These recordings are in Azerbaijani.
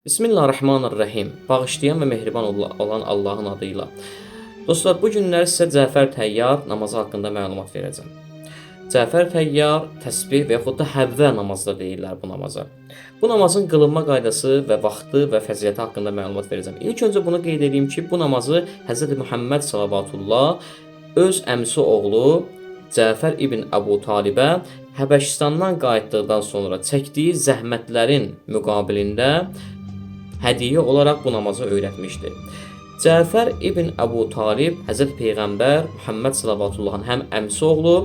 Bismillahirrahmanirrahim. Bağışlayan və mehriban olan Allahın adıyla. Dostlar, bu günlər sizə Cəfər Təyyar namazı haqqında məlumat verəcəm. Cəfər Təyyar təsbih və yaxud da həvvə namazı da deyirlər bu namaza. Bu namazın qılınma qaydası və vaxtı və fəziləti haqqında məlumat verəcəm. İlk öncə bunu qeyd edeyim ki, bu namazı Hz. Muhammed sallallahu öz əmisi oğlu Cəfər ibn Əbu Talibə Həbəşistandan qayıtdıqdan sonra çəkdiyi zəhmətlərin müqabilində hədiyyə olaraq bu namazı öyrətmişdi. Cəfər ibn Əbu Talib Həzrət Peyğəmbər Muhammed sallallahu həm əmisi oğlu,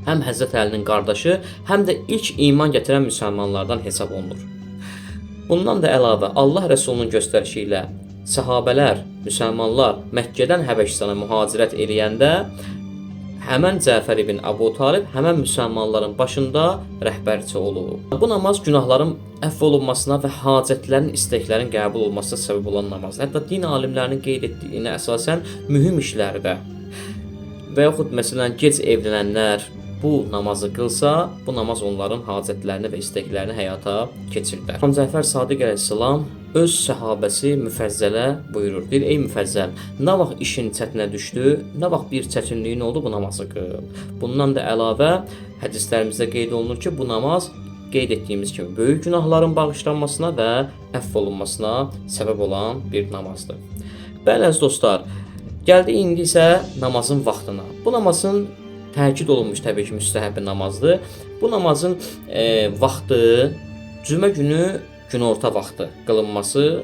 həm Həzrət Əlinin qardaşı, həm də ilk iman gətirən müsəlmanlardan hesab olunur. Bundan da əlavə Allah Rəsulunun göstərişi ilə səhabələr, müsəlmanlar Məkkədən Həbəşistana mühacirət eləyəndə həmən Cəfər ibn Əbu Talib həmən müsəlmanların başında rəhbərçi olur. Bu namaz günahların əfv olunmasına və hacətlərin, istəklərin qəbul olmasına səbəb olan namazdır. Hətta din alimlərinin qeyd etdiyinə əsasən mühüm işlərdə və yaxud məsələn gec evlənənlər bu namazı qılsa, bu namaz onların hacətlərini və istəklərini həyata keçirdər. Cəfər Sadiq əleyhissalam öz səhabəsi Müfəzzələ buyurur. Deyir, ey Müfəzzəl, nə vaxt işin çətinə düşdü, nə vaxt bir çətinliyin oldu, bu namazı qıl. Bundan da əlavə hədislərimizdə qeyd olunur ki, bu namaz qeyd etdiyimiz kimi böyük günahların bağışlanmasına və əfv olunmasına səbəb olan bir namazdır. Bəli əziz dostlar, gəldi indi isə namazın vaxtına. Bu namazın təkid olunmuş təbii ki, müstəhəb bir namazdır. Bu namazın vaxtı cümə günü günorta vaxtı qılınması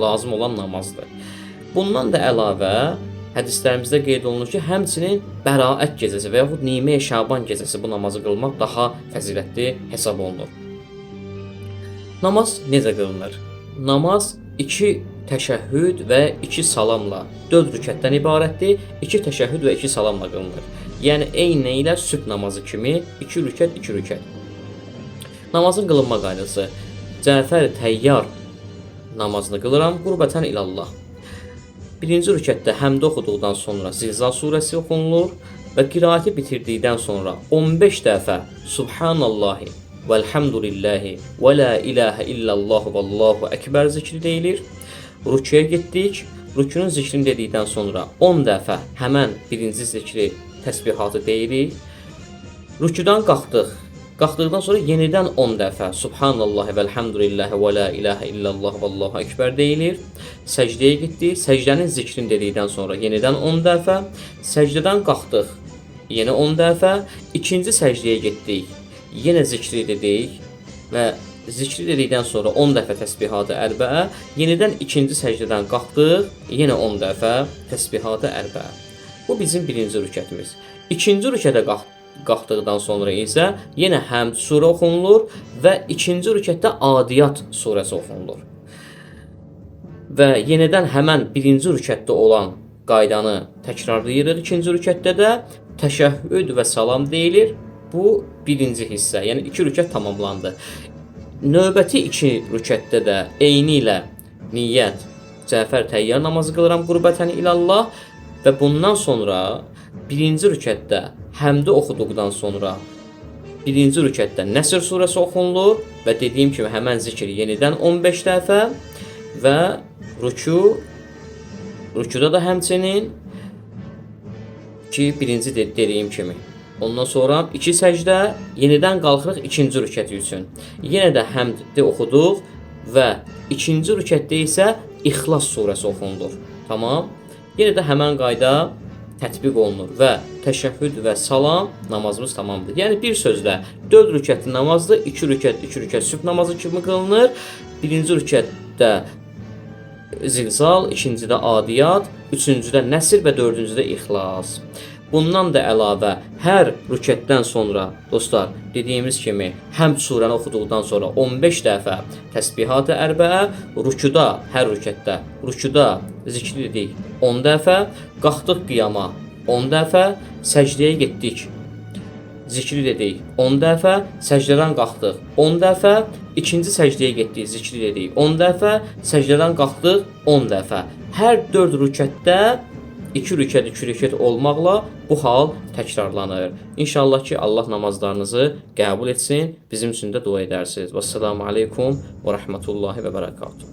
lazım olan namazdır. Bundan da əlavə hədislərimizdə qeyd olunur ki, həmçinin bəraət gecəsi və yaxud Nimə Şaban gecəsi bu namazı qılmaq daha fəzilətli hesab olunur. Namaz necə qılınır? Namaz 2 təşəhhüd və 2 salamla 4 rükətdən ibarətdir. 2 təşəhhüd və 2 salamla qılınır. Yəni eyni ilə sübh namazı kimi 2 rükət, 2 rükət. Namazın qılınma qaydası. Cəfər Təyyar namazını qılıram qurbətən ilallah. Birinci rükətdə həmdə oxuduqdan sonra Zilzal surəsi oxunulur və qiraəti bitirdikdən sonra 15 dəfə Subhanallahi vəlhamdülillahi və la ilahə illallah vallahu əkbər zikri deyilir. Rüküyə getdik. Rükünün zikrini dedikdən sonra 10 dəfə həmən birinci zikri təsbihatı deyirik. Rüküdən qalxdıq. Qalxdıqdan sonra yenidən 10 dəfə Subhanallahi vəlhamdülillahi və la ilahə illallah vallahu əkbər deyilir. Səcdəyə getdik. Səcdənin zikrini dedikdən sonra yenidən 10 dəfə. Səcdədən qalxdıq. Yenə 10 dəfə. İkinci səcdəyə getdik. Yenə zikri dedik və zikri dedikdən sonra 10 dəfə təsbihatı ərbəə. Yenidən ikinci səcdədən qalxdıq. Yenə 10 dəfə təsbihatı ərbəə. Bu bizim birinci rükətimiz. İkinci rükətə qalxdıqdan sonra isə yenə həmd surə oxunulur və ikinci rükətdə Adiyat surəsi oxunulur. Və yenidən həmən birinci rükətdə olan qaydanı təkrarlayırıq. İkinci rükətdə də təşəhhüd və salam deyilir. Bu birinci hissə, yəni 2 rükət tamamlandı. Növbəti 2 rükətdə də eyni ilə niyyət Cəfər Təyyar namazı qılıram qurbətən ilallah və bundan sonra birinci rükətdə həmdə oxuduqdan sonra birinci rükətdə Nəsr surəsi oxunulur və dediyim kimi həmən zikr yenidən 15 dəfə və rükuda da həmçinin ki birinci dediyim kimi. Ondan sonra 2 səcdə, yenidən qalxırıq ikinci rükəti üçün. Yenə də həmdi oxuduq və ikinci rükətdə isə İxlas surəsi oxunulur. Tamam. Yenə də həmən qayda tətbiq olunur və təşəhhüd və salam namazımız tamamdır. Yəni bir sözlə 4 rükətli namazdır. 2 rükət sübh namazı kimi qılınır. Birinci rükətdə Zilzal, ikincidə Adiyat, üçüncüdə Nəsr və dördüncüdə İxlas. Bundan da əlavə hər rükətdən sonra dostlar dediyimiz kimi həmd surəni oxuduqdan sonra 15 dəfə təsbihat-ı ərbəə, rükuda hər rükətdə rükuda zikri dedik 10 dəfə, qalxdıq qiyama 10 dəfə, səcdəyə getdik. Zikri dedik 10 dəfə, səcdədən qalxdıq 10 dəfə, ikinci səcdəyə getdik, zikri dedik 10 dəfə, səcdədən qalxdıq 10 dəfə. Hər 4 rükətdə 2 rükət, 2 rükət olmaqla bu hal təkrarlanır. İnşallah ki, Allah namazlarınızı qəbul etsin, bizim üçün də dua edərsiniz. Vəssalamu aleykum və rəhmətullahi və bərəkatuhu.